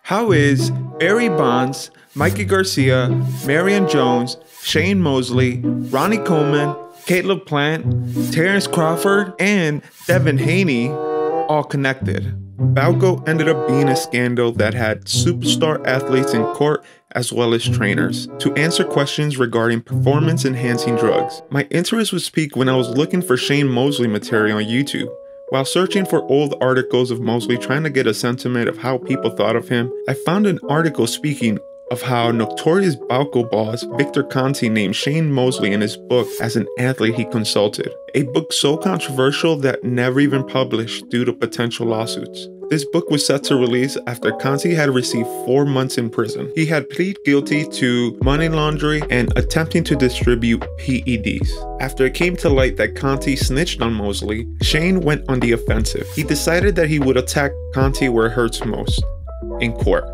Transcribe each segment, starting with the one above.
How is Barry Bonds, Mikey Garcia, Marion Jones, Shane Mosley, Ronnie Coleman, Caleb Plant, Terrence Crawford, and Devin Haney all connected? Balco ended up being a scandal that had superstar athletes in court as well as trainers to answer questions regarding performance-enhancing drugs. My interest was piqued when I was looking for Shane Mosley material on YouTube. While searching for old articles of Mosley trying to get a sentiment of how people thought of him, I found an article speaking of how notorious Balco boss Victor Conte named Shane Mosley in his book as an athlete he consulted. A book so controversial that never even published due to potential lawsuits. This book was set to release after Conte had received 4 months in prison. He had pleaded guilty to money laundering and attempting to distribute PEDs. After it came to light that Conte snitched on Mosley, Shane went on the offensive. He decided that he would attack Conte where it hurts most, in court,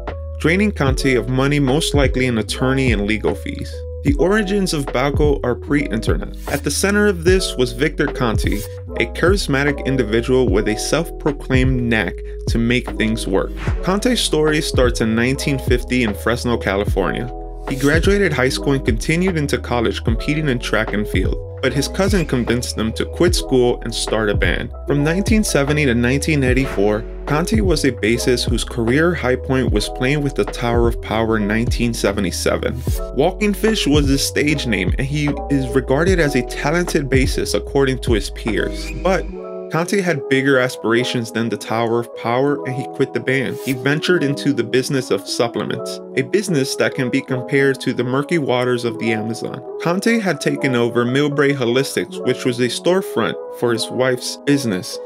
draining Conte of money, most likely an attorney and legal fees. The origins of Balco are pre-internet. At the center of this was Victor Conte, a charismatic individual with a self-proclaimed knack to make things work. Conte's story starts in 1950 in Fresno, California. He graduated high school and continued into college competing in track and field, but his cousin convinced him to quit school and start a band. From 1970 to 1984, Conte was a bassist whose career high point was playing with the Tower of Power in 1977. Walking Fish was his stage name, and he is regarded as a talented bassist according to his peers. But Conte had bigger aspirations than the Tower of Power, and he quit the band. He ventured into the business of supplements, a business that can be compared to the murky waters of the Amazon. Conte had taken over Millbrae Holistics, which was a storefront for his wife's business,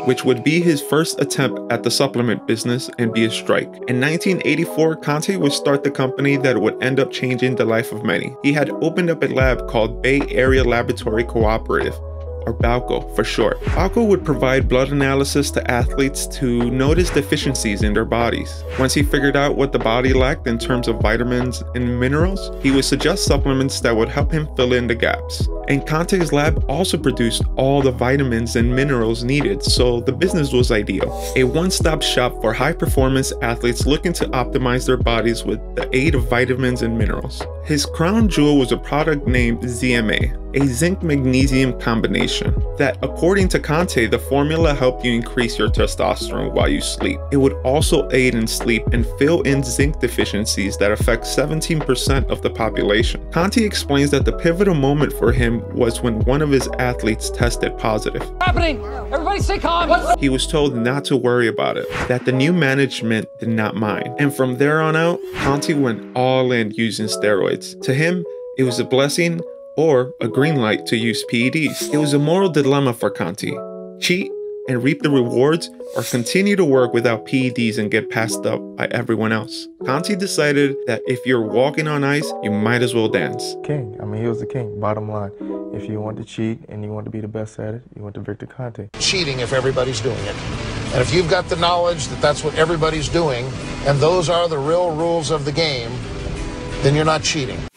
which would be his first attempt at the supplement business and be a strike. In 1984, Conte would start the company that would end up changing the life of many. He had opened up a lab called Bay Area Laboratory Cooperative, or Balco for short. Balco would provide blood analysis to athletes to notice deficiencies in their bodies. Once he figured out what the body lacked in terms of vitamins and minerals, he would suggest supplements that would help him fill in the gaps. And Conte's lab also produced all the vitamins and minerals needed, so the business was ideal. A one-stop shop for high-performance athletes looking to optimize their bodies with the aid of vitamins and minerals. His crown jewel was a product named ZMA, a zinc-magnesium combination that, according to Conte, the formula helped you increase your testosterone while you sleep. It would also aid in sleep and fill in zinc deficiencies that affect 17% of the population. Conte explains that the pivotal moment for him was when one of his athletes tested positive. What's happening? Everybody stay calm. He was told not to worry about it, that the new management did not mind. And from there on out, Conte went all in using steroids. To him, it was a blessing or a green light to use PEDs. It was a moral dilemma for Conte: cheat and reap the rewards, or continue to work without PEDs and get passed up by everyone else. Conte decided that if you're walking on ice, you might as well dance. King. I mean, he was the king, bottom line. If you want to cheat and you want to be the best at it, you went to Victor Conte. Cheating if everybody's doing it. And if you've got the knowledge that that's what everybody's doing, and those are the real rules of the game, then you're not cheating.